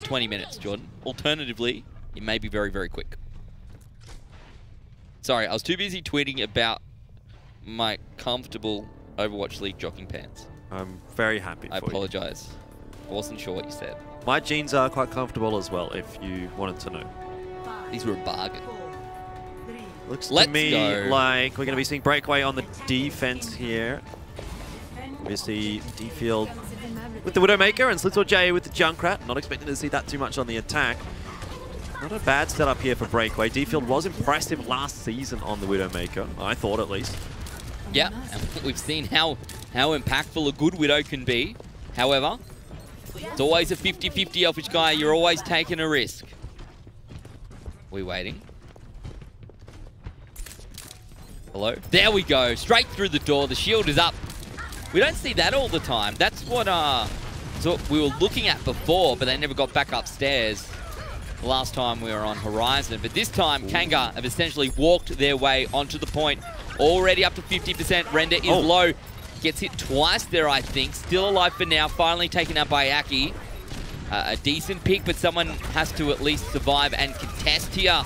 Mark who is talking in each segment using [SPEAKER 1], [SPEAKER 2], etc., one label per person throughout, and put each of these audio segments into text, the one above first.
[SPEAKER 1] 20 minutes, Jordan. Alternatively, it may be very, very quick. Sorry, I was too busy tweeting about my comfortable Overwatch League jogging pants.
[SPEAKER 2] I'm very happy for you.
[SPEAKER 1] I apologize. I wasn't sure what you said.
[SPEAKER 2] My jeans are quite comfortable as well, if you wanted to know.
[SPEAKER 1] These were a bargain.
[SPEAKER 2] Looks to me like we're going to be seeing Breakaway on the defense here. Obviously, D-Field with the Widowmaker and Slitzel with the Junkrat. Not expecting to see that too much on the attack. Not a bad setup here for Breakaway. D-Field was impressive last season on the Widowmaker, I thought at least.
[SPEAKER 1] Yeah, and we've seen how impactful a good Widow can be. However, it's always a 50-50 Elfishguy. You're always taking a risk. We waiting? Hello? There we go. Straight through the door. The shield is up. We don't see that all the time. That's what we were looking at before, but they never got back upstairs the last time we were on Horizon. But this time, Kanga have essentially walked their way onto the point. Already up to 50%. Render is low. Gets hit twice there, I think. Still alive for now. Finally taken out by Aki. A decent pick, but someone has to at least survive and contest here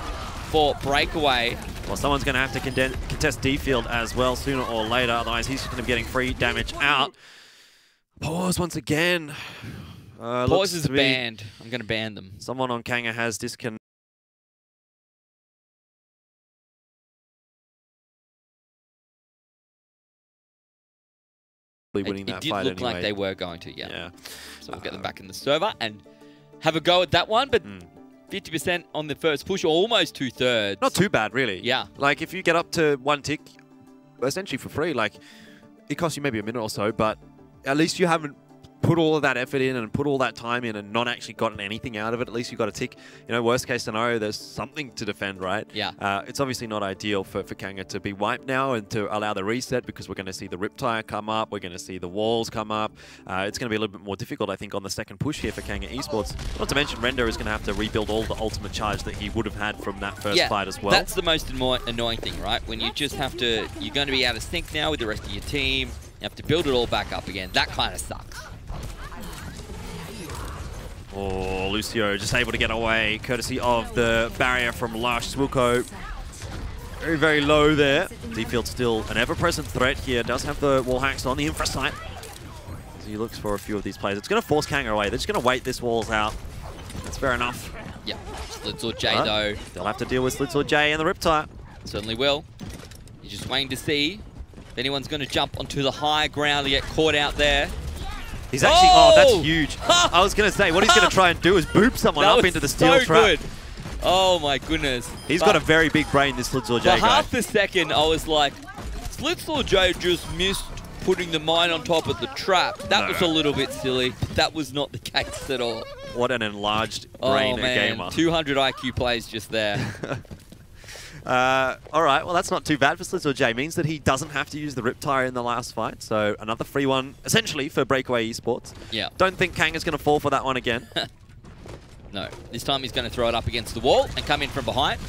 [SPEAKER 1] for Breakaway.
[SPEAKER 2] Well, someone's going to have to contest D-Field as well sooner or later. Otherwise, he's going to be getting free damage out. Pause once again.
[SPEAKER 1] Pause is banned. I'm going to ban them.
[SPEAKER 2] Someone on Kanga has disconnected. Winning that fight
[SPEAKER 1] did look
[SPEAKER 2] anyway.
[SPEAKER 1] Like they were going to, yeah. So we'll get them back in the server and have a go at that one, but 50% on the first push, almost 2/3.
[SPEAKER 2] Not too bad, really.
[SPEAKER 1] Yeah.
[SPEAKER 2] Like, if you get up to 1 tick, essentially for free, like, it costs you maybe a minute or so, but at least you haven't put all of that effort in and put all that time in and not actually gotten anything out of it. At least you got a tick. You know, worst case scenario, there's something to defend, right?
[SPEAKER 1] Yeah.
[SPEAKER 2] It's obviously not ideal for Kanga to be wiped now and to allow the reset because we're going to see the Riptire come up. We're going to see the walls come up. It's going to be a little bit more difficult, I think, on the second push here for Kanga Esports. Not to mention, Render is going to have to rebuild all the ultimate charge that he would have had from that first fight as well.
[SPEAKER 1] That's the most annoying thing, right? When you just have to, you're going to be out of sync now with the rest of your team. You have to build it all back up again. That kind of sucks.
[SPEAKER 2] Oh, Lucio just able to get away, courtesy of the barrier from Lush. Swilko very, very low there. D-Field still an ever-present threat here. Does have the wall hacks on the infra site. As he looks for a few of these players. It's going to force Kanga away. They're just going to wait this walls out. That's fair enough.
[SPEAKER 1] Yeah, Slitzel though.
[SPEAKER 2] They'll have to deal with Slitzel and the Riptire.
[SPEAKER 1] Certainly will. You're just waiting to see if anyone's going to jump onto the high ground to get caught out there.
[SPEAKER 2] He's actually, that's huge. I was going to say, what he's going to try and do is boop someone up into the steel trap.
[SPEAKER 1] Good. Oh my goodness.
[SPEAKER 2] He's got a very big brain, this Slitzel guy.
[SPEAKER 1] For half a second, I was like, Slitzel just missed putting the mine on top of the trap. That was a little bit silly. That was not the case at all.
[SPEAKER 2] What an enlarged brain gamer.
[SPEAKER 1] 200 IQ plays just there.
[SPEAKER 2] All right, well, that's not too bad for Slitzel. Means that he doesn't have to use the Riptire in the last fight. So another free one, essentially, for Breakaway Esports.
[SPEAKER 1] Yeah.
[SPEAKER 2] Don't think Kanga's going to fall for that one again.
[SPEAKER 1] No. This time he's going to throw it up against the wall and come in from behind.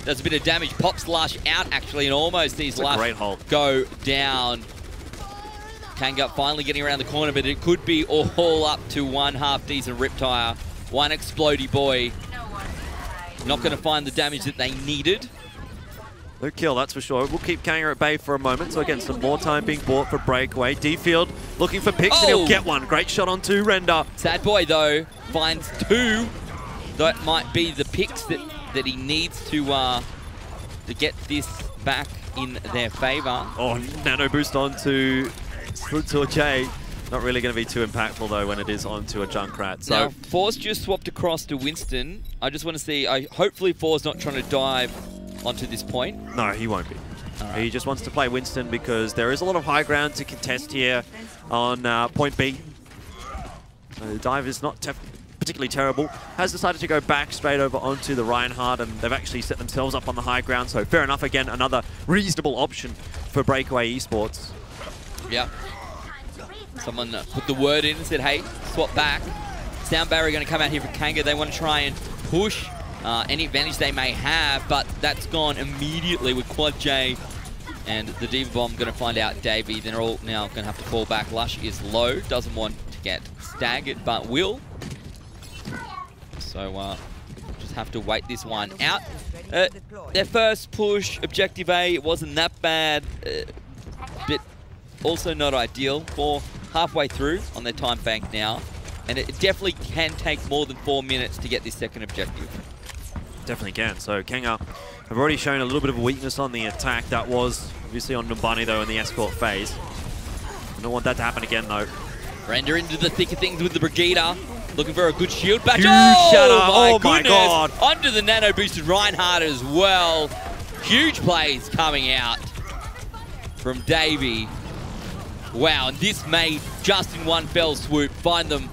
[SPEAKER 1] Does a bit of damage. Pops Lush out, actually, and almost sees Lush go down. Kanga finally getting around the corner, but it could be all up to one half-decent Riptire. One explodey boy. Not going to find the damage that they needed.
[SPEAKER 2] No kill, that's for sure. We'll keep Kanga at bay for a moment. So again, some more time being bought for Breakaway. D-Field looking for Pixie. He'll get one. Great shot on 2, Render.
[SPEAKER 1] Sad boy, though, finds 2. That might be the picks that he needs to get this back in their favor.
[SPEAKER 2] Oh, nano boost onto Slitzel. Not really going to be too impactful, though, when it is onto a Junkrat. So
[SPEAKER 1] now, Force just swapped across to Winston. I just want to see, hopefully Force not trying to dive onto this point.
[SPEAKER 2] No, he won't be. He just wants to play Winston because there is a lot of high ground to contest here on point B. So the dive is not particularly terrible. Has decided to go back straight over onto the Reinhardt, and they've actually set themselves up on the high ground. So fair enough, again, another reasonable option for Breakaway Esports.
[SPEAKER 1] Yeah. Someone put the word in and said, hey, swap back. Sound barrier going to come out here for Kanga. They want to try and push any advantage they may have, but that's gone immediately with Quad J and the Diva Bomb going to find out Davey. They're all now going to have to fall back. Lush is low, doesn't want to get staggered, but will. So just have to wait this one out. Their first push, Objective A, it wasn't that bad, but also not ideal. For halfway through on their time bank now, and it definitely can take more than 4 minutes to get this second objective.
[SPEAKER 2] Definitely can. So Kanga have already shown a little bit of a weakness on the attack. That was obviously on Numbani though in the escort phase. I don't want that to happen again though.
[SPEAKER 1] Render into the thick of things with the Brigitte. Looking for a good shield back.
[SPEAKER 2] Huge shatter. Oh my god.
[SPEAKER 1] Onto the nano boosted Reinhardt as well. Huge plays coming out from Davey. Wow, and this may just in one fell swoop find them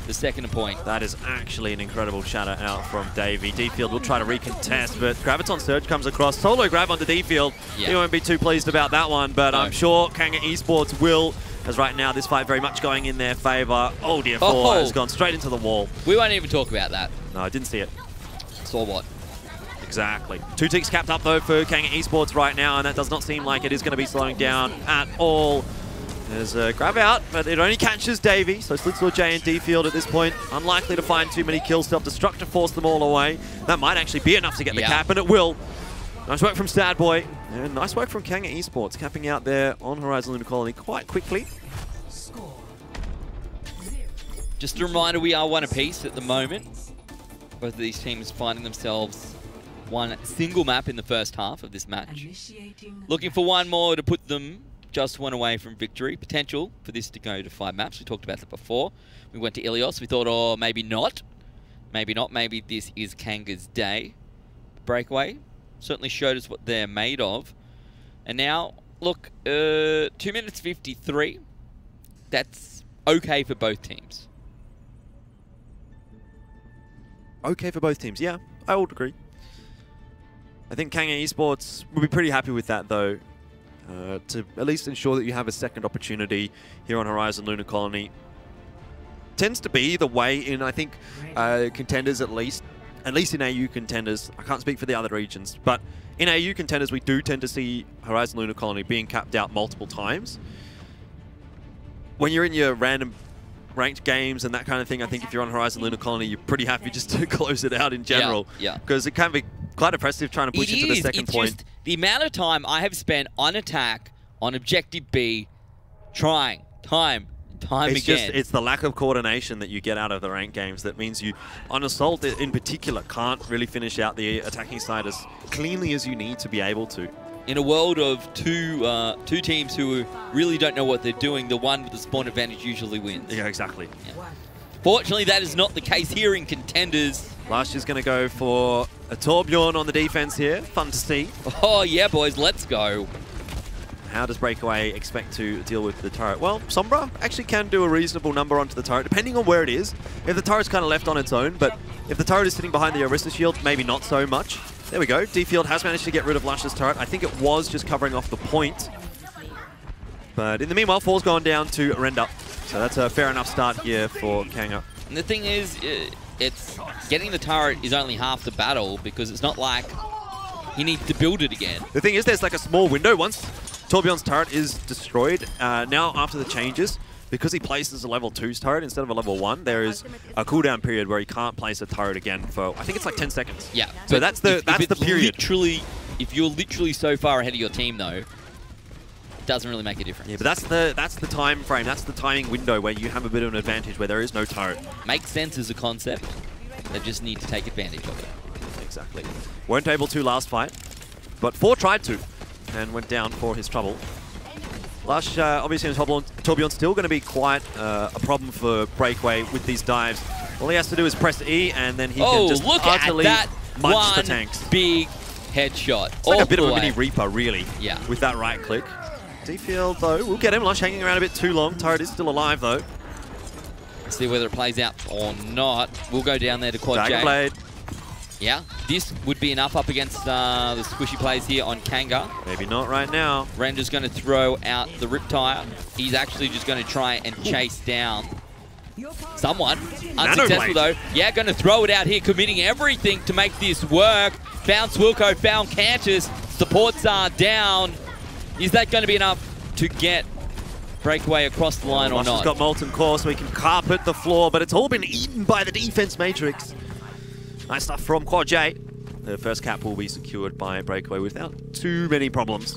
[SPEAKER 1] the second point.
[SPEAKER 2] That is actually an incredible shatter out from Davey. D-Field will try to recontest, but Graviton Surge comes across. Solo grab onto D-Field. Yeah. He won't be too pleased about that one, but no. I'm sure Kanga Esports will, as right now this fight very much going in their favor. Oh dear, 4 has gone straight into the wall.
[SPEAKER 1] We won't even talk about that.
[SPEAKER 2] No, I didn't see it.
[SPEAKER 1] Saw what?
[SPEAKER 2] Exactly. 2 ticks capped up though for Kanga Esports right now, and that does not seem like it is going to be slowing down at all. There's a grab out, but it only catches Davey, so Slitsaw J and D-Field at this point unlikely to find too many kills. Self-destruct to force them all away. That might actually be enough to get the cap, and it will. Nice work from Sad Boy, and nice work from Kanga Esports, capping out there on Horizon Lunar Colony quite quickly.
[SPEAKER 1] Just a reminder, we are one apiece at the moment. Both of these teams finding themselves one single map in the first half of this match. Looking for one more to put them just one away from victory. Potential for this to go to 5 maps. We talked about that before. We went to Ilios. We thought, oh, maybe not. Maybe not. Maybe this is Kanga's day. Breakaway certainly showed us what they're made of. And now, look, 2 minutes 53. That's okay for both teams.
[SPEAKER 2] Okay for both teams, yeah. I would agree. I think Kanga Esports will be pretty happy with that, though. To at least ensure that you have a second opportunity here on Horizon Lunar Colony. Tends to be the way in, I think, Contenders at least in AU Contenders. I can't speak for the other regions, but in AU Contenders we do tend to see Horizon Lunar Colony being capped out multiple times. When you're in your random ranked games and that kind of thing, I think if you're on Horizon Lunar Colony, you're pretty happy just to close it out in general.
[SPEAKER 1] Yeah.
[SPEAKER 2] Because it can be quite oppressive trying to push into the second point.
[SPEAKER 1] Just the amount of time I have spent on attack, on Objective B, trying, time again.
[SPEAKER 2] It's the lack of coordination that you get out of the ranked games that means you, on Assault in particular, can't really finish out the attacking side as cleanly as you need to be able to.
[SPEAKER 1] In a world of two teams who really don't know what they're doing, the one with the spawn advantage usually wins.
[SPEAKER 2] Yeah, exactly.
[SPEAKER 1] Yeah. Fortunately, that is not the case here in Contenders.
[SPEAKER 2] Last year's going to go for a Torbjorn on the defense here. Fun to see.
[SPEAKER 1] Oh, yeah, boys, let's go.
[SPEAKER 2] How does Breakaway expect to deal with the turret? Well, Sombra actually can do a reasonable number onto the turret, depending on where it is. If the turret's kind of left on its own, but if the turret is sitting behind the Orisa shield, maybe not so much. There we go. D-Field has managed to get rid of Lush's turret. I think it was just covering off the point. But in the meanwhile, 4's gone down to Render. So that's a fair enough start here for Kanga.
[SPEAKER 1] And the thing is, it's getting the turret is only half the battle because it's not like he needs to build it again.
[SPEAKER 2] The thing is, there's like a small window once Torbjorn's turret is destroyed. Now, after the changes, because he places a level 2's turret instead of a level 1, there is a cooldown period where he can't place a turret again for, I think it's like 10 seconds.
[SPEAKER 1] Yeah.
[SPEAKER 2] So that's the period.
[SPEAKER 1] If you're literally so far ahead of your team, though, it doesn't really make a difference.
[SPEAKER 2] Yeah, but that's the time frame. That's the timing window where you have a bit of an advantage where there is no turret.
[SPEAKER 1] Makes sense as a concept. They just need to take advantage of it.
[SPEAKER 2] Exactly. Weren't able to last fight, but 4 tried to and went down for his trouble. Lush, obviously, Torbjorn's still going to be quite a problem for Breakaway with these dives. All he has to do is press E, and then he can just utterly munch the tanks.
[SPEAKER 1] Big headshot.
[SPEAKER 2] It's like a bit of a mini Reaper, really,
[SPEAKER 1] yeah,
[SPEAKER 2] with that right click. D-Field, though, we'll get him. Lush hanging around a bit too long. Turret is still alive, though.
[SPEAKER 1] Let's see whether it plays out or not. We'll go down there to Quad J.
[SPEAKER 2] Blade.
[SPEAKER 1] Yeah, this would be enough up against the squishy plays here on Kanga.
[SPEAKER 2] Maybe not right now.
[SPEAKER 1] Render's going to throw out the Riptire. He's actually just going to try and chase down someone. Unsuccessful though. Yeah, going to throw it out here, committing everything to make this work. Found Swilko, found Cantus. Supports are down. Is that going to be enough to get Breakaway across the line or not?
[SPEAKER 2] Lush has got Molten Core, so he can carpet the floor, but it's all been eaten by the defense matrix. Nice stuff from Quad J. The first cap will be secured by Breakaway without too many problems.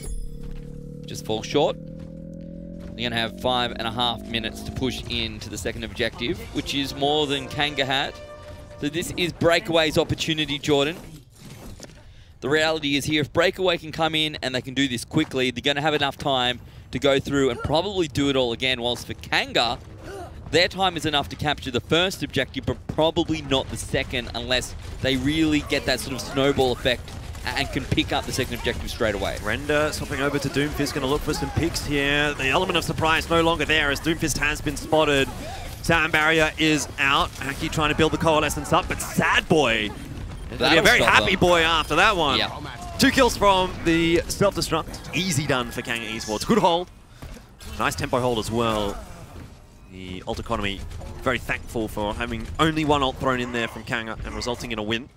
[SPEAKER 1] Just fall short. They're going to have 5.5 minutes to push into the second objective, which is more than Kanga had. So this is Breakaway's opportunity, Jordan. The reality is here, if Breakaway can come in and they can do this quickly, they're going to have enough time to go through and probably do it all again. Whilst for Kanga, their time is enough to capture the first objective, but probably not the second unless they really get that sort of snowball effect and can pick up the second objective straight away.
[SPEAKER 2] Render swapping over to Doomfist, going to look for some picks here. The element of surprise no longer there as Doomfist has been spotted. Sound barrier is out. Aki trying to build the coalescence up, but Sad Boy. Be a very happy boy after that one.
[SPEAKER 1] Yeah.
[SPEAKER 2] 2 kills from the self-destruct. Easy done for Kanga Esports. Good hold. Nice tempo hold as well. The ult economy, very thankful for having only one ult thrown in there from Kanga and resulting in a win.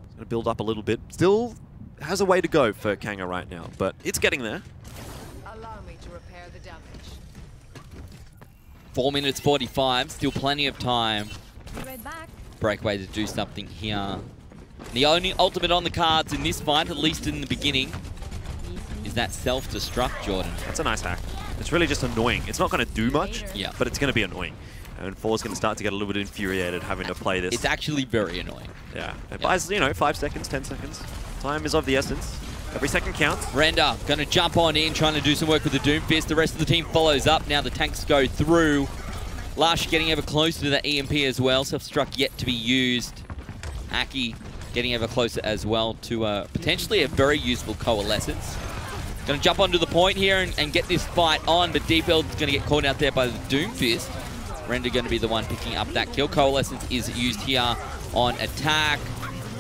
[SPEAKER 2] It's going to build up a little bit. Still has a way to go for Kanga right now, but it's getting there.
[SPEAKER 3] Allow me to repair the damage.
[SPEAKER 1] 4 minutes 45, still plenty of time.
[SPEAKER 3] Right back.
[SPEAKER 1] Breakaway to do something here. The only ultimate on the cards in this fight, at least in the beginning, is that self-destruct, Jordan.
[SPEAKER 2] That's a nice hack. It's really just annoying. It's not going to do much,
[SPEAKER 1] yeah,
[SPEAKER 2] but it's going to be annoying. And 4's going to start to get a little bit infuriated having to play this.
[SPEAKER 1] It's actually very annoying.
[SPEAKER 2] Yeah. It buys, you know, 5 seconds, 10 seconds. Time is of the essence. Every second counts.
[SPEAKER 1] Render going to jump on in, trying to do some work with the Doomfist. The rest of the team follows up. Now the tanks go through. Lush getting ever closer to that EMP as well. Self-destruct yet to be used. Aki getting ever closer as well to potentially a very useful coalescence. Going to jump onto the point here and get this fight on, but Deepfield's going to get caught out there by the Doomfist. Render going to be the one picking up that kill. Coalescence is used here on attack.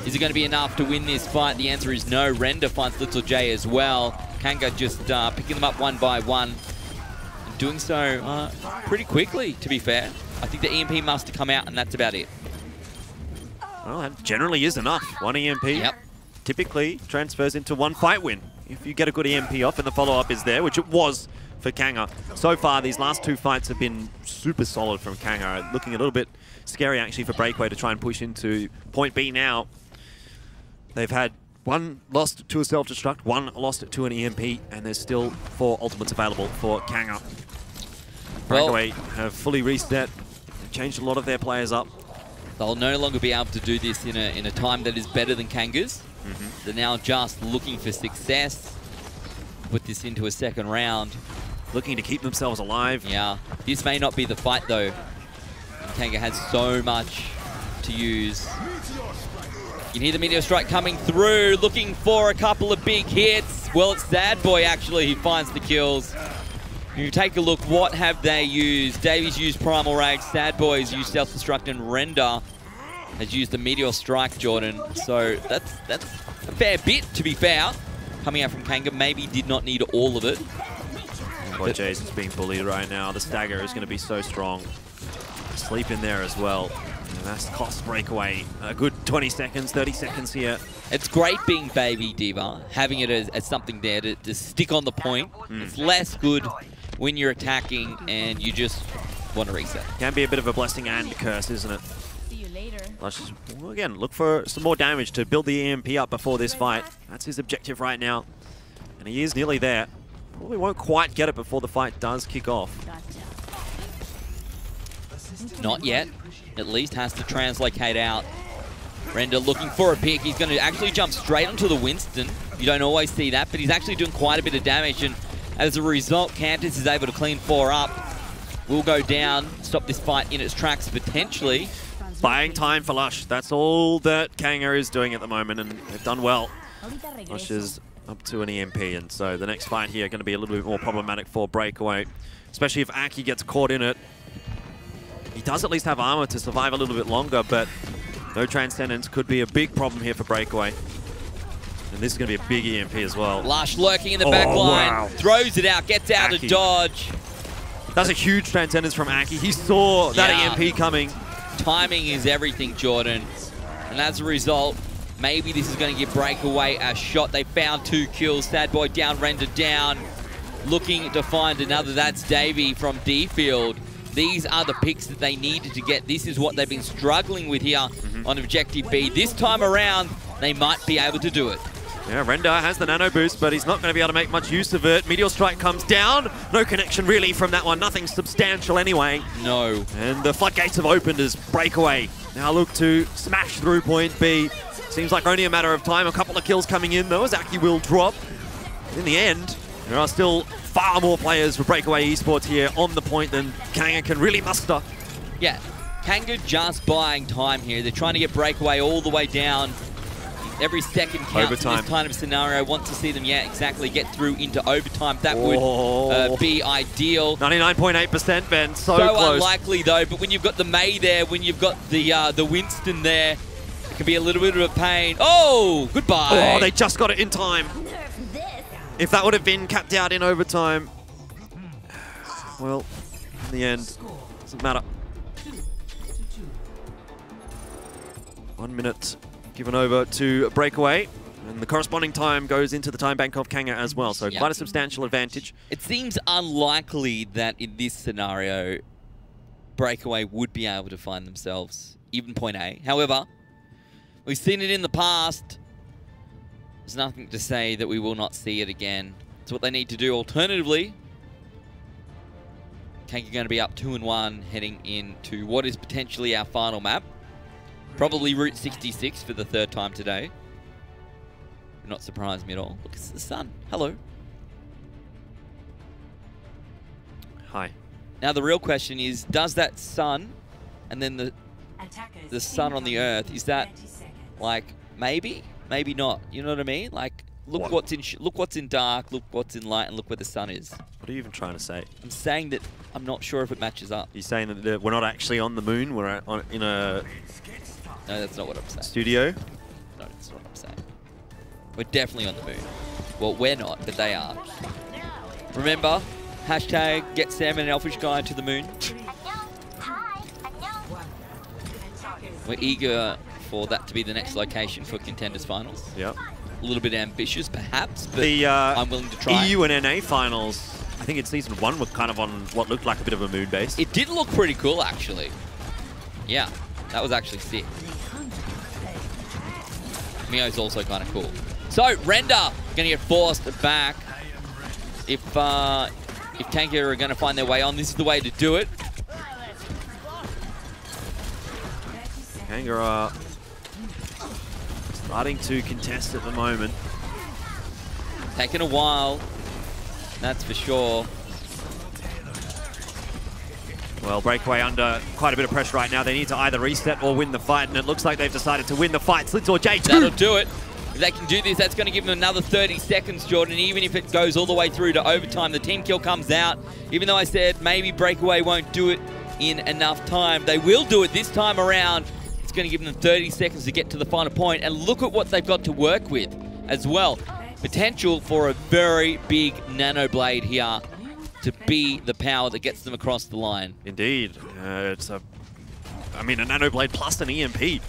[SPEAKER 1] Is it going to be enough to win this fight? The answer is no. Render finds Little J as well. Kanga just picking them up one by one. Doing so pretty quickly, to be fair. I think the EMP must have come out, and that's about it.
[SPEAKER 2] Well, that generally is enough. One EMP typically transfers into one fight win. If you get a good EMP off and the follow-up is there, which it was for Kanga. So far, these last 2 fights have been super solid from Kanga. Looking a little bit scary, actually, for Breakaway to try and push into point B now. They've had 1 lost to a self-destruct, 1 lost to an EMP, and there's still 4 ultimates available for Kanga. Breakaway have fully reset, changed a lot of their players up.
[SPEAKER 1] They'll no longer be able to do this in a time that is better than Kanga's. They're now just looking for success. Put this into a second round.
[SPEAKER 2] Looking to keep themselves alive.
[SPEAKER 1] Yeah. This may not be the fight, though. And Kanga has so much to use. You can hear the Meteor Strike coming through, looking for a couple of big hits. Well, it's Sad Boy, actually, who finds the kills. You take a look, what have they used? Davies used Primal Rage, Sad Boy's used Self-Destruct, and Render has used the Meteor Strike, Jordan. So that's a fair bit, to be fair. Coming out from Kanga, maybe did not need all of it.
[SPEAKER 2] Boy, Jason's being bullied right now. The stagger is going to be so strong. Sleep in there as well. And that's cost Breakaway a good 20 seconds, 30 seconds here.
[SPEAKER 1] It's great being Baby Diva, having it as something there to stick on the point. It's less good when you're attacking and you just want to reset.
[SPEAKER 2] Can be a bit of a blessing and a curse, isn't it?
[SPEAKER 3] See you later.
[SPEAKER 2] Let's just, again, look for some more damage to build the EMP up before this fight. That's his objective right now. And he is nearly there. Probably won't quite get it before the fight does kick off.
[SPEAKER 1] Not yet. At least has to translocate out. Render looking for a pick. He's going to actually jump straight onto the Winston. You don't always see that, but he's actually doing quite a bit of damage. And as a result, Cantus is able to clean 4 up. Will go down, stop this fight in its tracks potentially.
[SPEAKER 2] Buying time for Lush. That's all that Kanga is doing at the moment, and they've done well. Lush is up to an EMP, and so the next fight here going to be a little bit more problematic for Breakaway, especially if Aki gets caught in it. He does at least have armor to survive a little bit longer, but no Transcendence could be a big problem here for Breakaway. And this is going to be a big EMP as well.
[SPEAKER 1] Lush lurking in the back line,
[SPEAKER 2] wow.
[SPEAKER 1] Throws it out, gets out of dodge.
[SPEAKER 2] That's a huge Transcendence from Aki. He saw that EMP coming.
[SPEAKER 1] Timing is everything, Jordan. And as a result, maybe this is going to give Breakaway a shot. They found 2 kills. Sad Boy down, Render down. Looking to find another. That's Davey from D-Field. These are the picks that they needed to get. This is what they've been struggling with here on Objective B. This time around, they might be able to do it.
[SPEAKER 2] Yeah, Render has the nano boost, but he's not going to be able to make much use of it. Meteor Strike comes down. No connection really from that one. Nothing substantial anyway.
[SPEAKER 1] No.
[SPEAKER 2] And the floodgates have opened as Breakaway now look to smash through point B. Seems like only a matter of time. A couple of kills coming in though as Aki will drop. In the end, there are still far more players for Breakaway Esports here on the point than Kanga can really muster.
[SPEAKER 1] Yeah, Kanga just buying time here. They're trying to get Breakaway all the way down. Every second counts in this kind of scenario. Want to see them, yeah, exactly, get through into overtime. That would be ideal.
[SPEAKER 2] 99.8%, Ben, so close.
[SPEAKER 1] Unlikely, though, but when you've got the May there, when you've got the Winston there, it can be a little bit of a pain. Oh, goodbye.
[SPEAKER 2] Oh, they just got it in time. If that would have been capped out in overtime, well, in the end, doesn't matter. 1 minute given over to Breakaway, and the corresponding time goes into the time bank of Kanga as well, so quite a substantial advantage.
[SPEAKER 1] It seems unlikely that in this scenario, Breakaway would be able to find themselves even point A. However, we've seen it in the past. There's nothing to say that we will not see it again. It's what they need to do. Alternatively, Kanga going to be up 2-1 heading into what is potentially our final map. Probably Route 66 for the 3rd time today. Would not surprise me at all. Look, it's the sun. Hello.
[SPEAKER 2] Hi.
[SPEAKER 1] Now the real question is, does that sun and then the sun on the earth, is that like maybe? Maybe not. You know what I mean? Like, look what's in dark, look what's in light, and look where the sun is.
[SPEAKER 2] What are you even trying to say?
[SPEAKER 1] I'm saying that I'm not sure if it matches up.
[SPEAKER 2] You're saying that we're not actually on the moon, we're in a...
[SPEAKER 1] No, that's not what I'm saying.
[SPEAKER 2] Studio?
[SPEAKER 1] No, that's not what I'm saying. We're definitely on the moon. Well, we're not, but they are. Remember, hashtag get Sandman and Elfishguy to the moon. We're eager for that to be the next location for Contenders finals.
[SPEAKER 2] Yep.
[SPEAKER 1] A little bit ambitious, perhaps, but I'm willing to try.
[SPEAKER 2] EU and NA finals, I think in Season 1 were kind of on what looked like a bit of a moon base.
[SPEAKER 1] It did look pretty cool, actually. Yeah, that was actually sick. Mio's also kind of cool. So, Render going to get forced back. If Kanga are going to find their way on, this is the way to do it.
[SPEAKER 2] Kanga are starting to contest at the moment.
[SPEAKER 1] Taking a while, that's for sure.
[SPEAKER 2] Well, Breakaway under quite a bit of pressure right now. They need to either reset or win the fight, and it looks like they've decided to win the fight. Slitz J2.
[SPEAKER 1] That'll do it. If they can do this, that's going to give them another 30 seconds, Jordan. Even if it goes all the way through to overtime, the team kill comes out. Even though I said maybe Breakaway won't do it in enough time, they will do it this time around. It's going to give them 30 seconds to get to the final point, and look at what they've got to work with as well. Potential for a very big nano blade here to be the power that gets them across the line.
[SPEAKER 2] Indeed. It's a nano blade plus an EMP.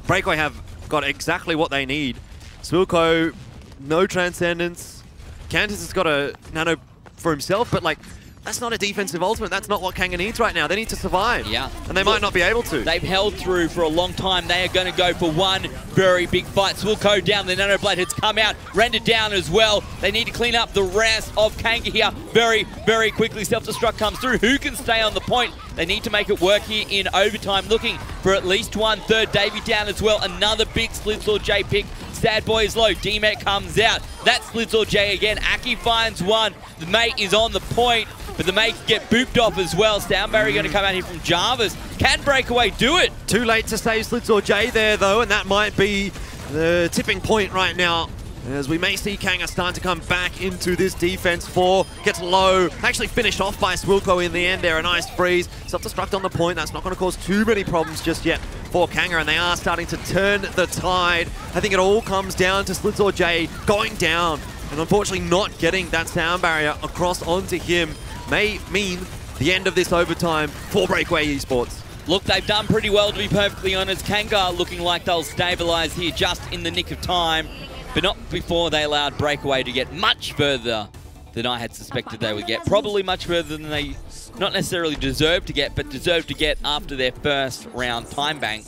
[SPEAKER 2] Breakaway have got exactly what they need. Swilko, no transcendence. Cantus has got a nano for himself, but like, that's not a defensive ultimate. That's not what Kanga needs right now. They need to survive.
[SPEAKER 1] Yeah.
[SPEAKER 2] And they might not be able to.
[SPEAKER 1] They've held through for a long time. They are going to go for one very big fight. Swilko down. The nano blade has come out. Rendered down as well. They need to clean up the rest of Kanga here very, very quickly. Self-destruct comes through. Who can stay on the point? They need to make it work here in overtime. Looking for at least 1/3. Davey down as well. Another big Slitz J pick. Sad Boy is low. D-Met comes out. That's Slitz J again. Aki finds one. The mate is on the point, but the mate get booped off as well. Soundberry going to come out here from Jarvis. Can Breakaway do it?
[SPEAKER 2] Too late to save Slitz J there, though, and that might be the tipping point right now, as we may see Kanga starting to come back into this defense. 4 gets low, actually finished off by Swilko in the end there. A nice freeze. Self-destruct on the point. That's not going to cause too many problems just yet for Kanga, and they are starting to turn the tide. I think it all comes down to Slitz J going down, and unfortunately not getting that sound barrier across onto him may mean the end of this overtime for Breakaway Esports.
[SPEAKER 1] Look, they've done pretty well, to be perfectly honest. Kanga looking like they'll stabilize here just in the nick of time, but not before they allowed Breakaway to get much further than I had suspected they would get. Probably much further than they not necessarily deserve to get, but deserve to get after their first round time bank.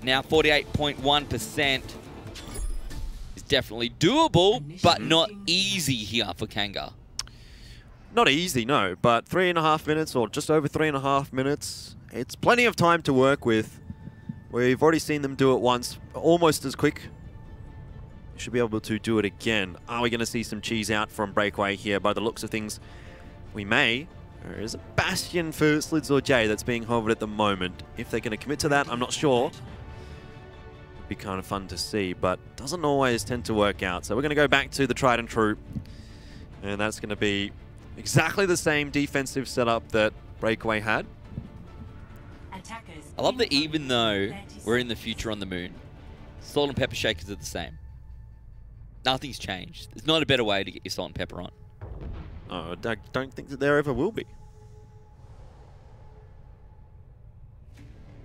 [SPEAKER 1] Now 48.1% is definitely doable, but not easy here for Kanga.
[SPEAKER 2] Not easy, no, but 3.5 minutes or just over 3.5 minutes. It's plenty of time to work with. We've already seen them do it once, almost as quick. Should be able to do it again. Are we going to see some cheese out from Breakaway here? By the looks of things, we may. There is a bastion for Slids or J that's being hovered at the moment. If they're going to commit to that, I'm not sure. Would be kind of fun to see, but doesn't always tend to work out. So we're going to go back to the tried and true. And that's going to be exactly the same defensive setup that Breakaway had.
[SPEAKER 1] I love that even though we're in the future on the moon, salt and pepper shakers are the same. Nothing's changed. There's not a better way to get your salt and pepper on.
[SPEAKER 2] Oh, I don't think that there ever will be.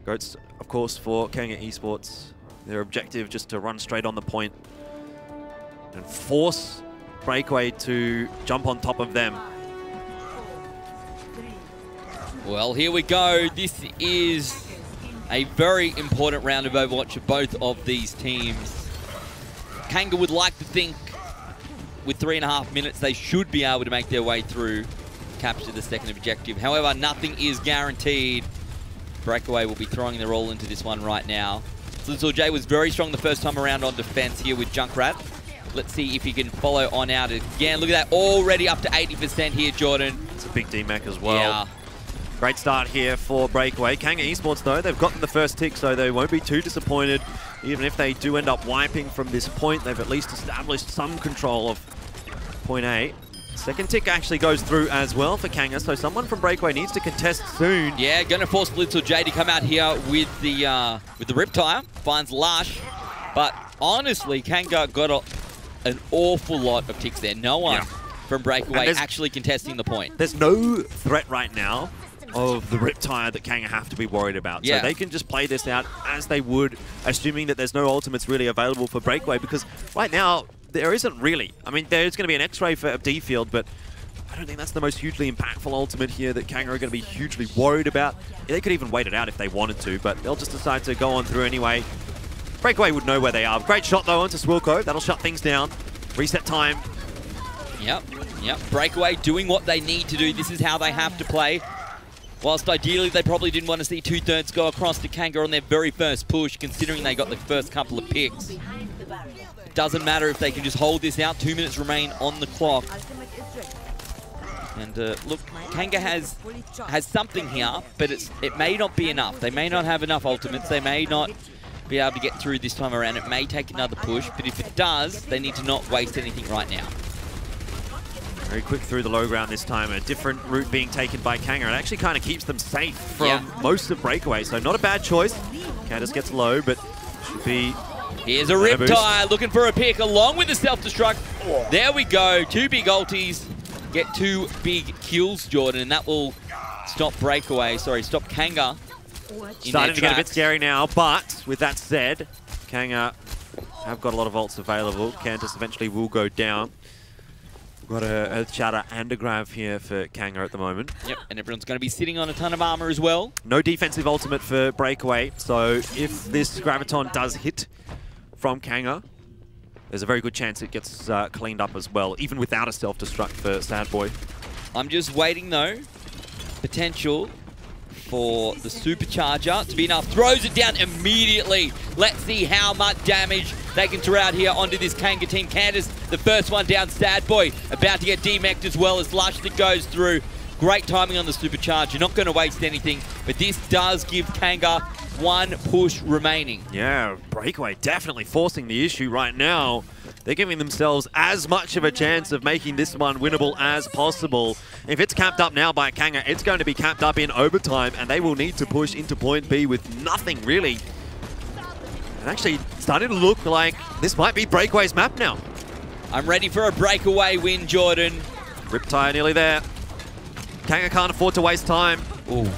[SPEAKER 2] Goats, of course, for Kanga Esports. Their objective just to run straight on the point and force Breakaway to jump on top of them.
[SPEAKER 1] Well, here we go. This is a very important round of Overwatch for both of these teams. Kanga would like to think with 3.5 minutes they should be able to make their way through, capture the second objective. However, nothing is guaranteed. Breakaway will be throwing their all into this one right now. Slizzle J was very strong the first time around on defense here with Junkrat. Let's see if he can follow on out again. Look at that, already up to 80% here, Jordan.
[SPEAKER 2] It's a big DMAC as well.
[SPEAKER 1] Yeah.
[SPEAKER 2] Great start here for Breakaway. Kanga Esports, though, they've gotten the first tick, so they won't be too disappointed. Even if they do end up wiping from this point, they've at least established some control of point A. Second tick actually goes through as well for Kanga, so someone from Breakaway needs to contest soon.
[SPEAKER 1] Yeah, going to force Blitz or J to come out here with the Riptire. Finds Lush, but honestly, Kanga got an awful lot of ticks there. No one from Breakaway actually contesting the point.
[SPEAKER 2] There's no threat right now of the Riptire that Kanga have to be worried about.
[SPEAKER 1] Yeah.
[SPEAKER 2] So they can just play this out as they would, assuming that there's no ultimates really available for Breakaway, because right now, there isn't really. I mean, there's going to be an X-ray for D field, but I don't think that's the most hugely impactful ultimate here that Kanga are going to be hugely worried about. They could even wait it out if they wanted to, but they'll just decide to go on through anyway. Breakaway would know where they are. Great shot, though, onto Swilko. That'll shut things down. Reset time.
[SPEAKER 1] Yep. Breakaway doing what they need to do. This is how they have to play. Whilst ideally they probably didn't want to see 2/3 go across to Kanga on their very first push, considering they got the first couple of picks. It doesn't matter if they can just hold this out. 2 minutes remain on the clock. And look, Kanga has something here, but it may not be enough. They may not have enough ultimates. They may not be able to get through this time around. It may take another push, but if it does, they need to not waste anything right now.
[SPEAKER 2] Very quick through the low ground this time. A different route being taken by Kanga. It actually kind of keeps them safe from most of Breakaway, so not a bad choice. Candace gets low, but should be...
[SPEAKER 1] Here's a Riptire looking for a pick along with the self-destruct. There we go. 2 big ultis. Get 2 big kills, Jordan, and that will stop Breakaway. Sorry, stop Kanga.
[SPEAKER 2] Starting to get a bit scary now, but with that said, Kanga have got a lot of ults available. Candace eventually will go down. We've got a Earth Shatter and a Grav here for Kanga at the moment. Yep,
[SPEAKER 1] and everyone's going to be sitting on a ton of armor as well.
[SPEAKER 2] No defensive ultimate for Breakaway, so if this Graviton does hit from Kanga, there's a very good chance it gets cleaned up as well, even without a self-destruct for Sad Boy.
[SPEAKER 1] I'm just waiting, though. Potential for the Supercharger to be enough. Throws it down immediately. Let's see how much damage they can throw out here onto this Kanga team. Candace, the first one down. Sad Boy about to get demeched as well as Lush that goes through. Great timing on the Supercharger. Not going to waste anything, but this does give Kanga 1 push remaining.
[SPEAKER 2] Yeah, Breakaway definitely forcing the issue right now. They're giving themselves as much of a chance of making this one winnable as possible. If it's capped up now by Kanga, it's going to be capped up in overtime, and they will need to push into point B with nothing, really. And actually, starting to look like this might be Breakaway's map now.
[SPEAKER 1] I'm ready for a Breakaway win, Jordan.
[SPEAKER 2] Riptire nearly there. Kanga can't afford to waste time.
[SPEAKER 1] Ooh.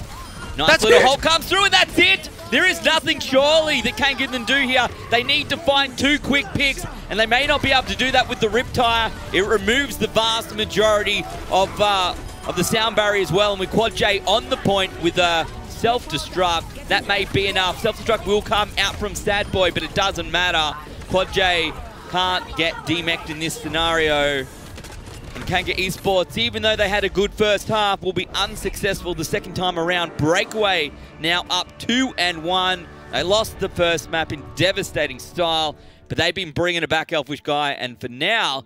[SPEAKER 1] Nice little hole comes through, and that's it! There is nothing surely that Kanga can do here. They need to find 2 quick picks, and they may not be able to do that with the Riptire. It removes the vast majority of the sound barrier as well, and with Quad J on the point with a self-destruct, that may be enough. Self-destruct will come out from Sad Boy, but it doesn't matter. Quad J can't get demeched in this scenario. And Kanga Esports, even though they had a good first half, will be unsuccessful the second time around. Breakaway now up 2-1. They lost the first map in devastating style, but they've been bringing it back, Elfishguy, and for now,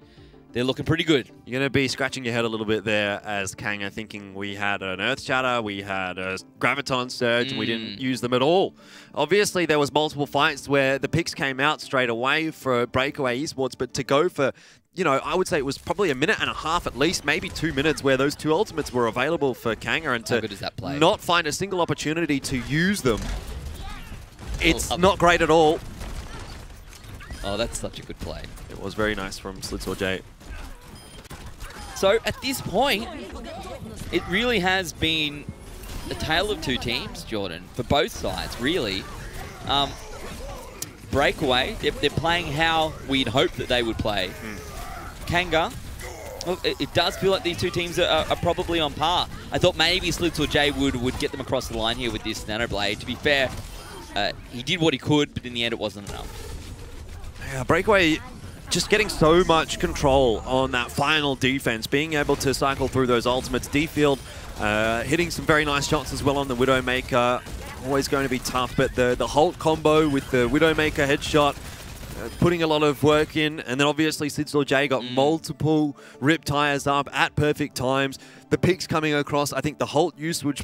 [SPEAKER 1] they're looking pretty good.
[SPEAKER 2] You're going to be scratching your head a little bit there as Kanga, thinking we had an Earth Shatter, we had a Graviton Surge, and we didn't use them at all. Obviously, there was multiple fights where the picks came out straight away for Breakaway Esports, but to go for, you know, I would say it was probably 1.5 minutes at least, maybe 2 minutes, where those 2 ultimates were available for Kanga, and to not find a single opportunity to use them, it's not great at all.
[SPEAKER 1] Oh, that's such a good play.
[SPEAKER 2] It was very nice from Slitz J.
[SPEAKER 1] So at this point, it really has been a tale of 2 teams, Jordan, for both sides, really. Breakaway, they're playing how we'd hoped that they would play. Kanga, well, it does feel like these 2 teams are probably on par. I thought maybe Slitz J would get them across the line here with this Nanoblade. To be fair, he did what he could, but in the end it wasn't enough.
[SPEAKER 2] Yeah, Breakaway just getting so much control on that final defense, being able to cycle through those ultimates. D-Field hitting some very nice shots as well on the Widowmaker. Always going to be tough, but the Halt combo with the Widowmaker headshot, putting a lot of work in, and then obviously Slitz J got multiple Riptires up at perfect times. The picks coming across, I think the Halt usage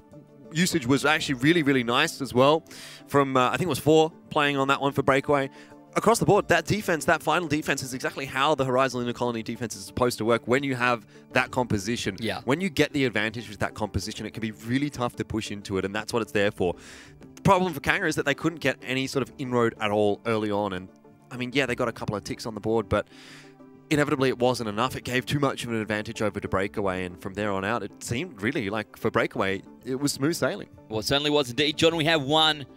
[SPEAKER 2] was actually really, really nice as well. From, I think it was 4 playing on that one for Breakaway. Across the board, that defense, that final defense is exactly how the Horizon Lunar Colony defense is supposed to work when you have that composition. Yeah. When you get the advantage with that composition, it can be really tough to push into it, and that's what it's there for. The problem for Kanga is that they couldn't get any sort of inroad at all early on, and I mean, yeah, they got a couple of ticks on the board, but inevitably it wasn't enough. It gave too much of an advantage over to Breakaway, and from there on out, it seemed really like for Breakaway, it was smooth sailing. Well,
[SPEAKER 1] it certainly was indeed. Jordan, we have 1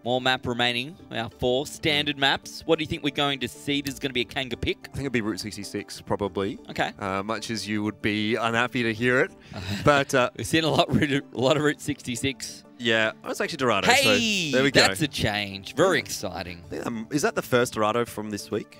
[SPEAKER 1] more map remaining, our 4 standard maps. What do you think we're going to see? This is going to be a Kanga pick?
[SPEAKER 2] I think it'd be Route 66, probably.
[SPEAKER 1] Okay.
[SPEAKER 2] Much as you would be unhappy to hear it. But
[SPEAKER 1] we've seen a lot of Route 66.
[SPEAKER 2] Yeah, oh, it's actually Dorado.
[SPEAKER 1] Hey,
[SPEAKER 2] so there we go.
[SPEAKER 1] That's a change. Very exciting.
[SPEAKER 2] Is that the first Dorado from this week?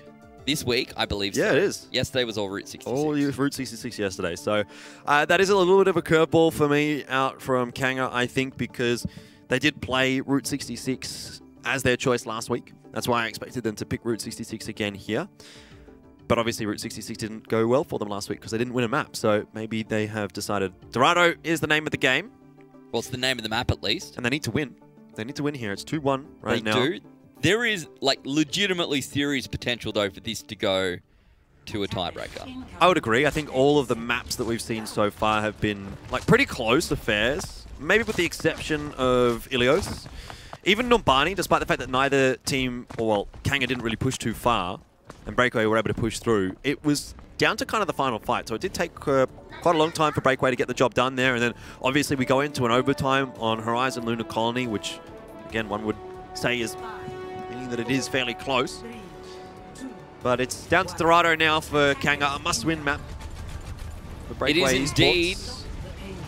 [SPEAKER 1] This week, I believe so.
[SPEAKER 2] Yeah, it is.
[SPEAKER 1] Yesterday was all Route 66.
[SPEAKER 2] All Route 66 yesterday. So that is a little bit of a curveball for me out from Kanga, I think, because they did play Route 66 as their choice last week. That's why I expected them to pick Route 66 again here. But obviously Route 66 didn't go well for them last week because they didn't win a map. So maybe they have decided Dorado is the name of the game.
[SPEAKER 1] Well, it's the name of the map at least.
[SPEAKER 2] And they need to win. They need to win here. It's 2-1 right now.
[SPEAKER 1] They do. There is like legitimately serious potential though for this to go to a tiebreaker.
[SPEAKER 2] I would agree. I think all of the maps that we've seen so far have been like pretty close affairs. Maybe with the exception of Ilios. Even Numbani, despite the fact that neither team, or well, Kanga didn't really push too far, and Breakaway were able to push through, it was down to kind of the final fight. So it did take quite a long time for Breakaway to get the job done there. And then obviously we go into an overtime on Horizon Lunar Colony, which again, one would say is meaning that it is fairly close. But it's down to Dorado now for Kanga, a must-win map for Breakaway.
[SPEAKER 1] It is indeed.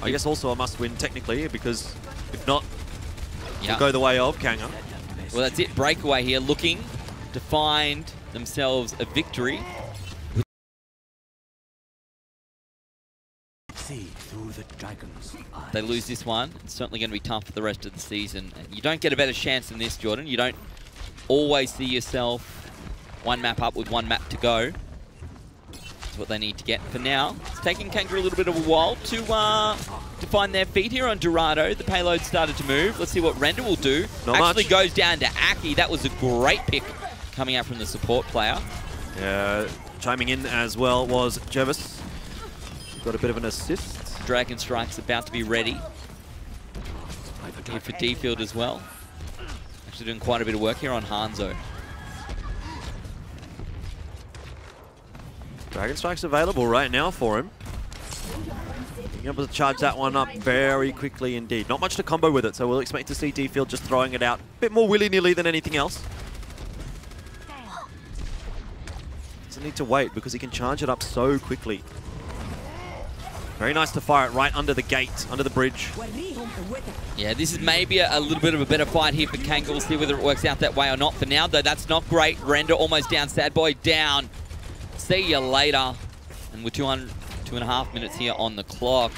[SPEAKER 2] I guess also a must-win technically, because if not, will go the way of Kanga.
[SPEAKER 1] Well, that's it. Breakaway here looking to find themselves a victory. See through the dragon's eyes. They lose this one, it's certainly going to be tough for the rest of the season. And you don't get a better chance than this, Jordan. You don't always see yourself 1 map up with 1 map to go. That's what they need to get. For now, it's taking Kanga a little bit of a while to find their feet here on Dorado. The payload started to move. Let's see what Render will do. Actually goes down to Aki. That was a great pick coming out from the support player.
[SPEAKER 2] Yeah, chiming in as well was Jervis. Got a bit of an assist.
[SPEAKER 1] Dragon Strike's about to be ready. Here for D-Field as well. Actually doing quite a bit of work here on Hanzo.
[SPEAKER 2] Dragon Strike's available right now for him. Being able to charge that one up very quickly indeed. Not much to combo with it, so we'll expect to see D-Field just throwing it out a bit more willy-nilly than anything else. Doesn't need to wait because he can charge it up so quickly. Very nice to fire it right under the gate, under the bridge.
[SPEAKER 1] Yeah, this is maybe a little bit of a better fight here for Kanga. We'll see whether it works out that way or not. For now, though, that's not great. Render almost down. Sad Boy down. See you later. And we're 2.5 minutes here on the clock.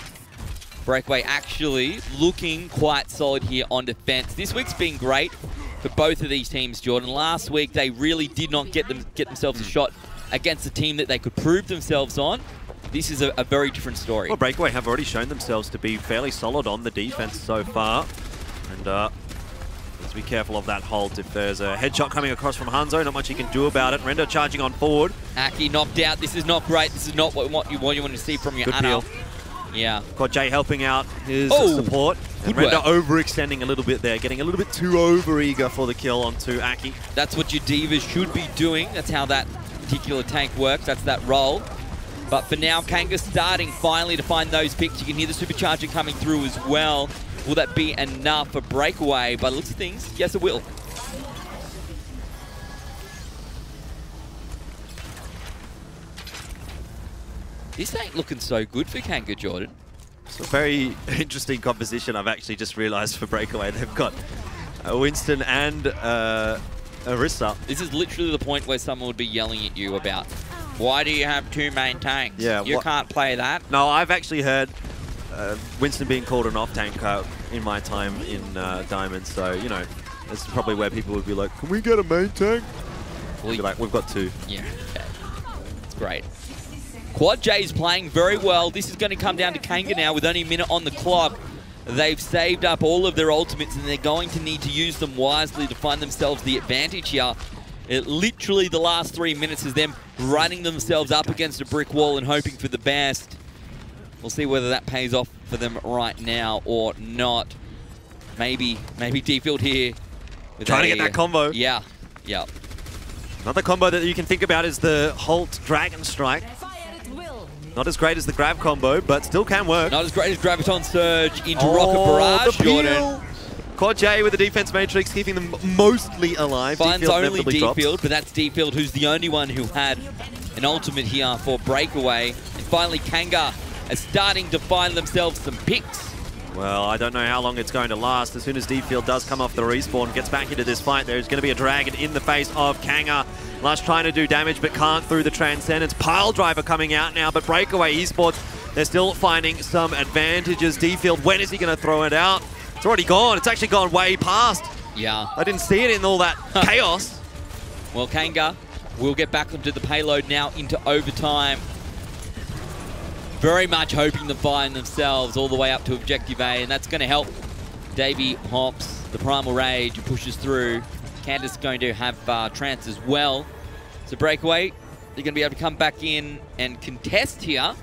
[SPEAKER 1] Breakaway actually looking quite solid here on defense. This week's been great for both of these teams, Jordan. Last week, they really did not get themselves a shot against a team that they could prove themselves on. This is a very different story.
[SPEAKER 2] Well, Breakaway have already shown themselves to be fairly solid on the defense so far. And let's be careful of that hold. If there's a headshot coming across from Hanzo, not much he can do about it. Render charging on forward.
[SPEAKER 1] Aki knocked out. This is not great. This is not what you want to see from your
[SPEAKER 2] Good
[SPEAKER 1] Ana.
[SPEAKER 2] peel.
[SPEAKER 1] Yeah.
[SPEAKER 2] Quad J helping out his
[SPEAKER 1] Oh,
[SPEAKER 2] support. And
[SPEAKER 1] good
[SPEAKER 2] Render
[SPEAKER 1] work.
[SPEAKER 2] overextending a little bit there, getting a little bit too over-eager for the kill onto Aki.
[SPEAKER 1] That's what your divas should be doing. That's how that particular tank works. That's that role. But for now, Kanga's starting finally to find those picks. You can hear the supercharger coming through as well. Will that be enough for Breakaway? By the looks of things, yes it will. This ain't looking so good for Kanga, Jordan.
[SPEAKER 2] It's a very interesting composition, I've actually just realized, for Breakaway. They've got Winston and Arissa.
[SPEAKER 1] This is literally the point where someone would be yelling at you about, why do you have two main tanks?
[SPEAKER 2] Yeah,
[SPEAKER 1] you can't play that.
[SPEAKER 2] No, I've actually heard Winston being called an off-tanker in my time in Diamond, so, you know, this is probably where people would be like, can we get a main tank? We'll be like, we've got two.
[SPEAKER 1] Yeah, okay. It's great. Quad J is playing very well. This is going to come down to Kanga now with only a minute on the clock. They've saved up all of their ultimates and they're going to need to use them wisely to find themselves the advantage here. Literally the last 3 minutes is them running themselves up against a brick wall and hoping for the best. We'll see whether that pays off for them right now or not. Maybe D-Field here.
[SPEAKER 2] Trying to get that combo.
[SPEAKER 1] Yeah, yeah.
[SPEAKER 2] Another combo that you can think about is the Halt Dragon Strike. Not as great as the grab combo, but still can work.
[SPEAKER 1] Not as great as Graviton Surge into Rocket Barrage, Jordan.
[SPEAKER 2] Quad J with the defense matrix, keeping them mostly alive.
[SPEAKER 1] Finds only D-Field, but that's D-Field who's the only one who had an ultimate here for Breakaway. And finally, Kanga is starting to find themselves some picks.
[SPEAKER 2] Well, I don't know how long it's going to last. As soon as D-Field does come off the respawn, gets back into this fight, there's going to be a dragon in the face of Kanga. Lush trying to do damage, but can't through the Transcendence. Pile Driver coming out now, but Breakaway Esports, they're still finding some advantages. D-Field, when is he going to throw it out? It's already gone. It's actually gone way past.
[SPEAKER 1] Yeah.
[SPEAKER 2] I didn't see it in all that chaos.
[SPEAKER 1] Well, Kanga will get back onto the payload now into overtime. Very much hoping to find themselves all the way up to Objective A, and that's going to help Davey Hops, the Primal Rage, who pushes through. Candace going to have Trance as well. So Breakaway, they're going to be able to come back in and contest here,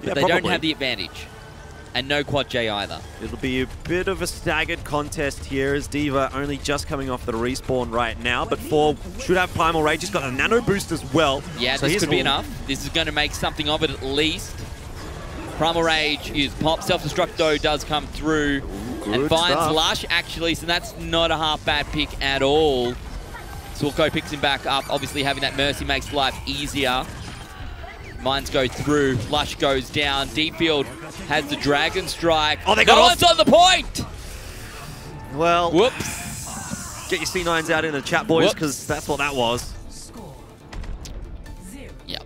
[SPEAKER 1] but they don't have the advantage. And no Quad J either.
[SPEAKER 2] It'll be a bit of a staggered contest here as Diva only just coming off the respawn right now, but 4 should have Primal Rage. He's got a nano boost as well.
[SPEAKER 1] Yeah, so this could be enough. This is going to make something of it at least. Primal Rage is pop. Self-destruct though does come through. And finds Lush actually, so that's not a half bad pick at all. Sulko picks him back up. Obviously having that Mercy makes life easier. Mines go through. Lush goes down. D-Field has the Dragon Strike.
[SPEAKER 2] Oh, they got
[SPEAKER 1] one's on the point!
[SPEAKER 2] Well,
[SPEAKER 1] whoops.
[SPEAKER 2] Get your C9s out in the chat, boys, because that's what that was.
[SPEAKER 1] Yep.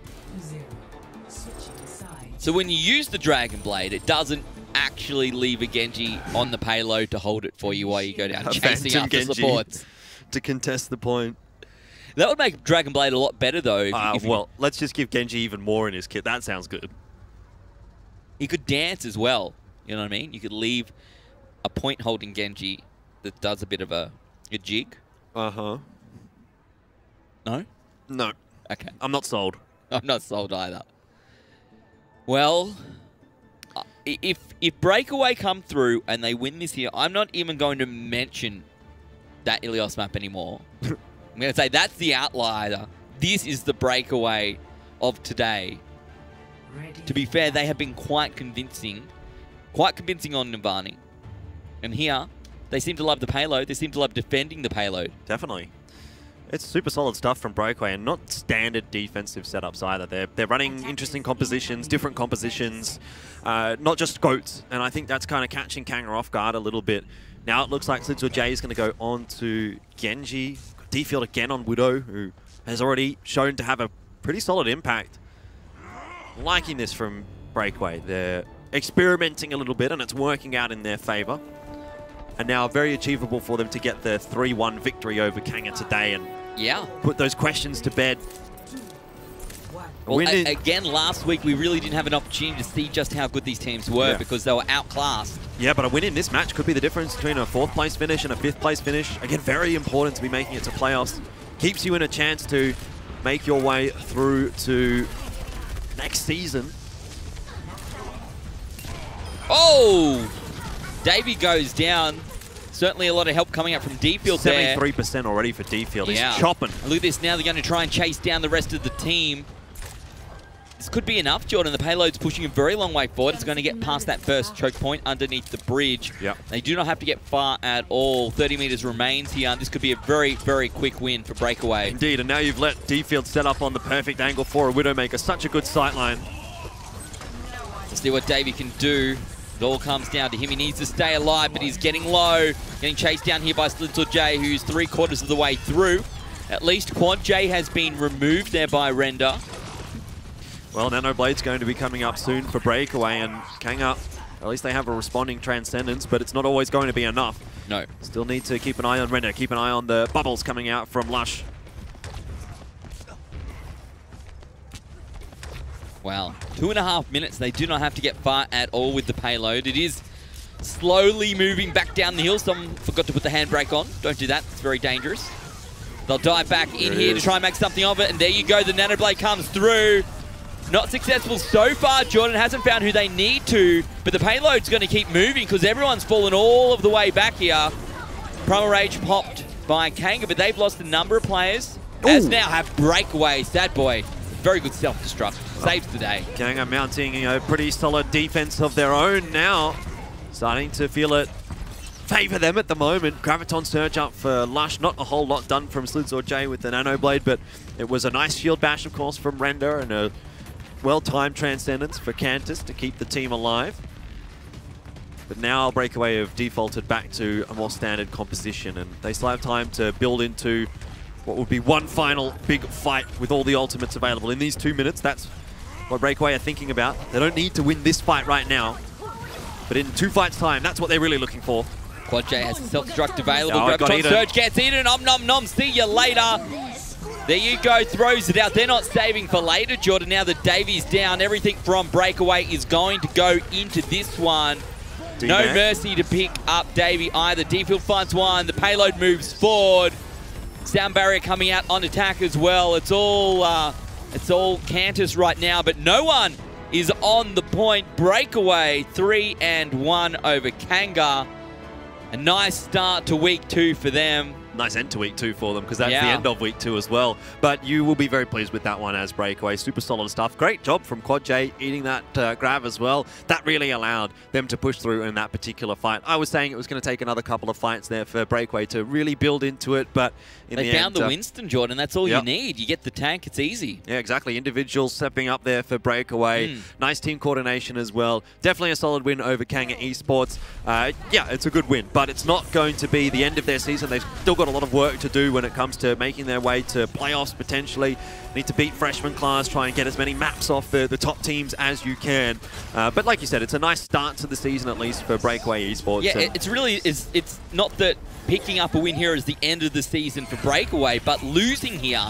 [SPEAKER 1] So when you use the Dragon Blade, it doesn't actually leave a Genji on the payload to hold it for you while you go down chasing after supports.
[SPEAKER 2] To contest the point.
[SPEAKER 1] That would make Dragon Blade a lot better though.
[SPEAKER 2] Well, let's just give Genji even more in his kit. That sounds good.
[SPEAKER 1] He could dance as well. You know what I mean? You could leave a point holding Genji that does a bit of a jig.
[SPEAKER 2] Uh-huh.
[SPEAKER 1] No?
[SPEAKER 2] No.
[SPEAKER 1] Okay.
[SPEAKER 2] I'm not sold.
[SPEAKER 1] I'm not sold either. Well, if Breakaway come through and they win this here, I'm not even going to mention that Ilios map anymore. I'm going to say that's the outlier. This is the Breakaway of today. To be fair, they have been quite convincing quite convincing on Navani. And here, they seem to love the payload. They seem to love defending the payload.
[SPEAKER 2] Definitely. It's super solid stuff from Breakaway, and not standard defensive setups either. They're running interesting compositions, different compositions, not just goats. And I think that's kind of catching Kanga off guard a little bit. Now it looks like Slitzel J is going to go on to Genji. D-Field again on Widow, who has already shown to have a pretty solid impact. Liking this from Breakaway. They're experimenting a little bit, and it's working out in their favor. And now very achievable for them to get the 3-1 victory over Kanga today and put those questions to bed.
[SPEAKER 1] Well, again, last week we really didn't have an opportunity to see just how good these teams were because they were outclassed.
[SPEAKER 2] Yeah, but a win in this match could be the difference between a 4th place finish and a 5th place finish. Again, very important to be making it to playoffs. Keeps you in a chance to make your way through to next season.
[SPEAKER 1] Oh! Davey goes down. Certainly a lot of help coming out from D-Field there.
[SPEAKER 2] 73% already for D-Field. He's chopping.
[SPEAKER 1] Look at this. Now they're going to try and chase down the rest of the team. This could be enough, Jordan. The payload's pushing a very long way forward. It's going to get past that first choke point underneath the bridge. They do not have to get far at all. 30 meters remains here. This could be a very, very quick win for Breakaway.
[SPEAKER 2] Indeed, and now you've let D-Field set up on the perfect angle for a Widowmaker. Such a good sightline.
[SPEAKER 1] Let's see what Davey can do. It all comes down to him. He needs to stay alive, but he's getting low. Getting chased down here by Slitzel J, who's 3/4 of the way through. At least Quad J has been removed there by Render.
[SPEAKER 2] Well, Nano Blade's going to be coming up soon for Breakaway, and Kanga, at least they have a responding Transcendence, but it's not always going to be enough.
[SPEAKER 1] No.
[SPEAKER 2] Still need to keep an eye on Render, keep an eye on the bubbles coming out from Lush.
[SPEAKER 1] Wow, 2.5 minutes. They do not have to get far at all with the payload. It is slowly moving back down the hill. Someone forgot to put the handbrake on. Don't do that. It's very dangerous. They'll dive back in here to try and make something of it. And there you go. The Nanoblade comes through. Not successful so far. Jordan hasn't found who they need to. But the payload's going to keep moving because everyone's fallen all of the way back here. Primal Rage popped by Kanga, but they've lost a number of players. As now have Breakaway. Sad boy. Very good self-destruct. Saves the day.
[SPEAKER 2] Kanga mounting a pretty solid defense of their own now. Starting to feel it favor them at the moment. Graviton Surge up for Lush. Not a whole lot done from Slitzel J with the Nano Blade, but it was a nice shield bash, of course, from Render, and a well-timed Transcendence for Cantus to keep the team alive. But now Breakaway have defaulted back to a more standard composition, and they still have time to build into what would be one final big fight with all the ultimates available. In these 2 minutes, that's what Breakaway are thinking about. They don't need to win this fight right now, but in 2 fights' time, that's what they're really looking for.
[SPEAKER 1] Quad J has a self-destruct available. Graviton Surge gets eaten. Nom nom nom. See you later. There you go. Throws it out. They're not saving for later, Jordan. Now that Davey's down, everything from Breakaway is going to go into this one. No mercy to pick up Davey either. D-Field finds one. The payload moves forward. Sound barrier coming out on attack as well. It's all Cantus right now, but no one is on the point. Breakaway 3-1 over Kanga. A nice start to week 2 for them. Nice
[SPEAKER 2] end to week 2 for them, because that's the end of week 2 as well. But you will be very pleased with that one as Breakaway. Super solid stuff. Great job from Quad J eating that grab as well. That really allowed them to push through in that particular fight. I was saying it was going to take another couple of fights there for Breakaway to really build into it, but in the end...
[SPEAKER 1] They found the Winston, Jordan. That's all you need. You get the tank, it's easy.
[SPEAKER 2] Yeah, exactly. Individuals stepping up there for Breakaway. Nice team coordination as well. Definitely a solid win over Kanga Esports. Yeah, it's a good win, but it's not going to be the end of their season. They've still got a lot of work to do when it comes to making their way to playoffs potentially. Need to beat freshman class, try and get as many maps off the top teams as you can. But like you said, it's a nice start to the season, at least for Breakaway Esports.
[SPEAKER 1] Yeah, it's not that picking up a win here is the end of the season for Breakaway, but losing here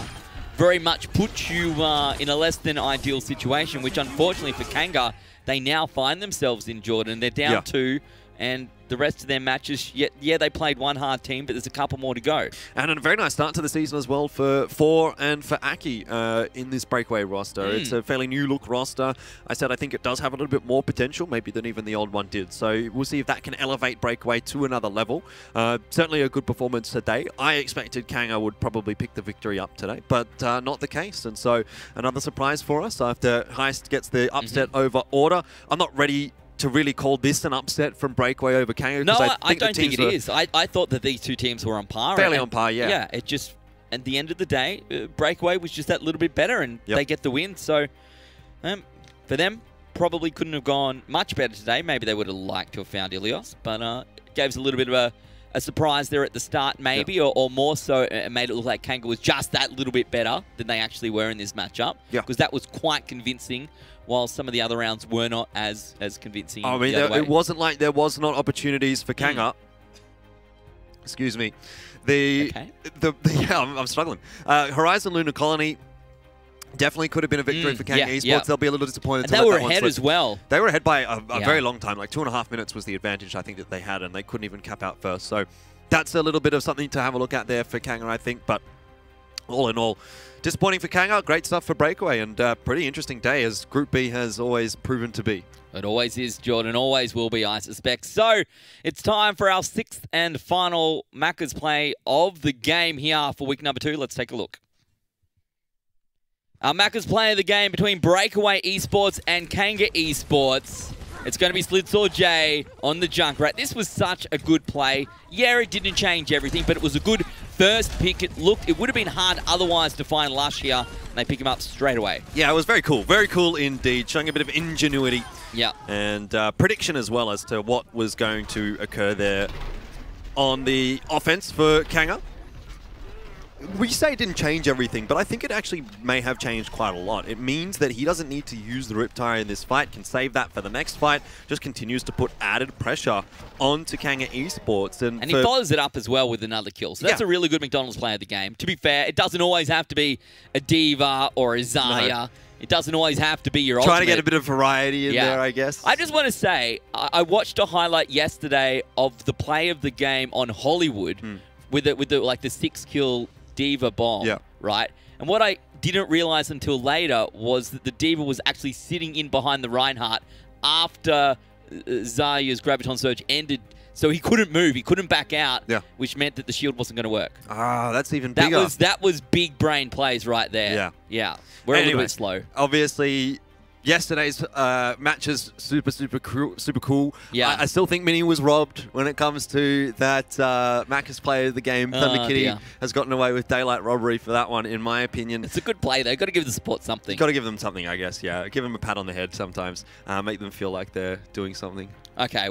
[SPEAKER 1] very much puts you in a less than ideal situation, which unfortunately for Kanga, they now find themselves in, Jordan. They're down 2, and the rest of their matches, yeah, they played one hard team, but there's a couple more to go.
[SPEAKER 2] And a very nice start to the season as well for and for Aki in this Breakaway roster. It's a fairly new look roster. I said I think it does have a little bit more potential maybe than even the old one did. So we'll see if that can elevate Breakaway to another level. Certainly a good performance today. I expected Kanga would probably pick the victory up today, but not the case. And so another surprise for us after Heist gets the upset over Order. I'm not ready to really call this an upset from Breakaway over Kanga.
[SPEAKER 1] No, I don't think it is. I thought that these two teams were on par.
[SPEAKER 2] Fairly on par, yeah.
[SPEAKER 1] Yeah, it just, at the end of the day, Breakaway was just that little bit better, and they get the win. So, for them, probably couldn't have gone much better today. Maybe they would have liked to have found Ilios, but gave us a little bit of a surprise there at the start, maybe, or more so, it made it look like Kanga was just that little bit better than they actually were in this matchup. Because that was quite convincing, while some of the other rounds were not as convincing.
[SPEAKER 2] I mean, it wasn't like there was not opportunities for Kanga. Excuse me. Yeah, I'm struggling. Horizon Lunar Colony definitely could have been a victory for Kanga Esports. They'll be a little disappointed.
[SPEAKER 1] And they were ahead as well.
[SPEAKER 2] They were ahead by a very long time. Like 2.5 minutes was the advantage I think that they had, and they couldn't even cap out first. So that's a little bit of something to have a look at there for Kanga, I think. But all in all, disappointing for Kanga. Great stuff for Breakaway, and pretty interesting day, as Group B has always proven to be.
[SPEAKER 1] It always is, Jordan. Always will be, I suspect. So it's time for our 6th and final Macca's play of the game here for week number 2. Let's take a look. Our Macca's play of the game between Breakaway Esports and Kanga Esports. It's going to be Slitsor J on the Junkrat. This was such a good play. Yeah, it didn't change everything, but it was a good first pick. It would have been hard otherwise to find Lush here, and they pick him up straight away.
[SPEAKER 2] Yeah, it was very cool. Very cool indeed, showing a bit of ingenuity.
[SPEAKER 1] Yeah.
[SPEAKER 2] And prediction as well as to what was going to occur there on the offense for Kanga. We say it didn't change everything, but I think it actually may have changed quite a lot. It means that he doesn't need to use the Riptire in this fight, can save that for the next fight, just continues to put added pressure onto Kanga Esports. And
[SPEAKER 1] he follows it up as well with another kill. So that's a really good McDonald's play of the game. To be fair, it doesn't always have to be a D.Va or a Zaya. No. It doesn't always have to be your ultimate.
[SPEAKER 2] Trying to get a bit of variety in there, I guess.
[SPEAKER 1] I just want to say, I watched a highlight yesterday of the play of the game on Hollywood with the 6-kill D.Va bomb, right? And what I didn't realize until later was that the D.Va was actually sitting in behind the Reinhardt after Zaya's Graviton Surge ended, so he couldn't move, he couldn't back out, which meant that the shield wasn't going to work.
[SPEAKER 2] Ah, that's even bigger.
[SPEAKER 1] That was big brain plays right there. Yeah. We're a little bit slow.
[SPEAKER 2] Obviously, yesterday's matches super cool.
[SPEAKER 1] Yeah.
[SPEAKER 2] I still think Mini was robbed when it comes to that Macca's play of the game. Thunder Kitty has gotten away with daylight robbery for that one, in my opinion.
[SPEAKER 1] It's a good play, though. Got to give the support something.
[SPEAKER 2] Got to give them something, I guess, yeah. Give them a pat on the head sometimes. Make them feel like they're doing something.
[SPEAKER 1] Okay.